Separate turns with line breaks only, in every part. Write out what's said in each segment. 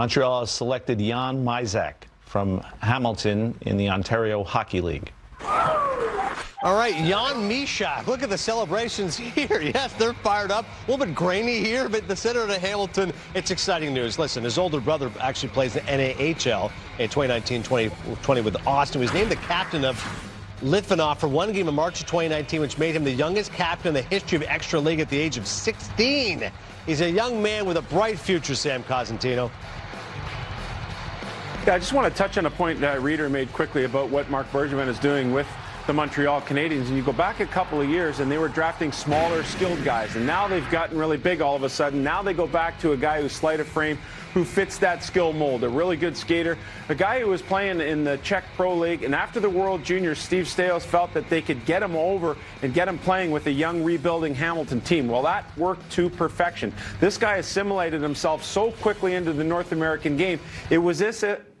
Montreal has selected Myšák from Hamilton in the Ontario Hockey League.
All right, Myšák. Look at the celebrations here. Yes, they're fired up. A little bit grainy here, but the center of Hamilton, it's exciting news. Listen, his older brother actually plays the NAHL in 2019-2020 with Austin. He was named the captain of Litvinov for one game in March of 2019, which made him the youngest captain in the history of Extra League at the age of 16. He's a young man with a bright future, Sam Cosentino.
Yeah, I just want to touch on a point that Reader made quickly about what Marc Bergevin is doing with the Montreal Canadiens. And you go back a couple of years and they were drafting smaller, skilled guys. And now they've gotten really big all of a sudden. Now they go back to a guy who's slight of frame, who fits that skill mold, a really good skater, a guy who was playing in the Czech Pro League. And after the World Juniors, Steve Staios felt that they could get him over and get him playing with a young, rebuilding Hamilton team. Well, that worked to perfection. This guy assimilated himself so quickly into the North American game. It was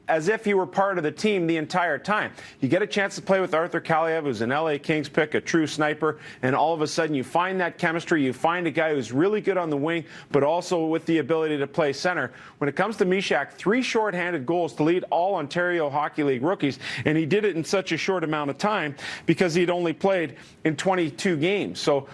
as if he were part of the team the entire time. You get a chance to play with Arthur Kaliev, who's an LA Kings pick, a true sniper, and all of a sudden you find that chemistry. You find a guy who's really good on the wing, but also with the ability to play center. When it comes to Myšák, 3 shorthanded goals to lead all Ontario Hockey League rookies, and he did it in such a short amount of time because he'd only played in 22 games. So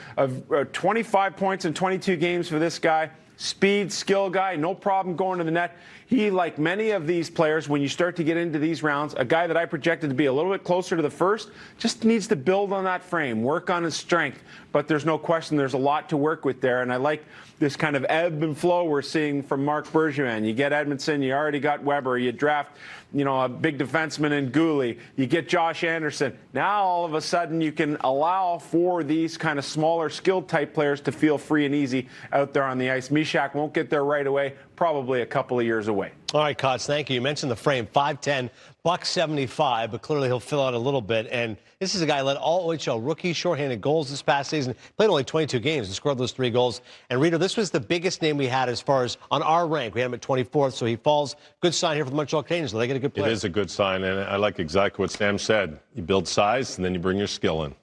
25 points in 22 games for this guy. Speed, skill guy, no problem going to the net. He, like many of these players, when you start to get into these rounds, a guy that I projected to be a little bit closer to the first, just needs to build on that frame, work on his strength. But there's no question there's a lot to work with there. And I like this kind of ebb and flow we're seeing from Marc Bergevin. You get Edmondson, you already got Weber, you draft, a big defenseman in Gooley, you get Josh Anderson. Now all of a sudden you can allow for these kind of smaller skilled type players to feel free and easy out there on the ice. Myšák won't get there right away, probably a couple of years away.
All right, Cots, thank you. You mentioned the frame, 5'10", $175, but clearly he'll fill out a little bit. And this is a guy who led all OHL rookie shorthanded goals this past season, played only 22 games and scored those 3 goals. And Reader, this was the biggest name we had as far as on our rank. We had him at 24th, so he falls. Good sign here for the Montreal Canadiens. They get a good player.
It is a good sign, and I like exactly what Sam said. You build size, and then you bring your skill in.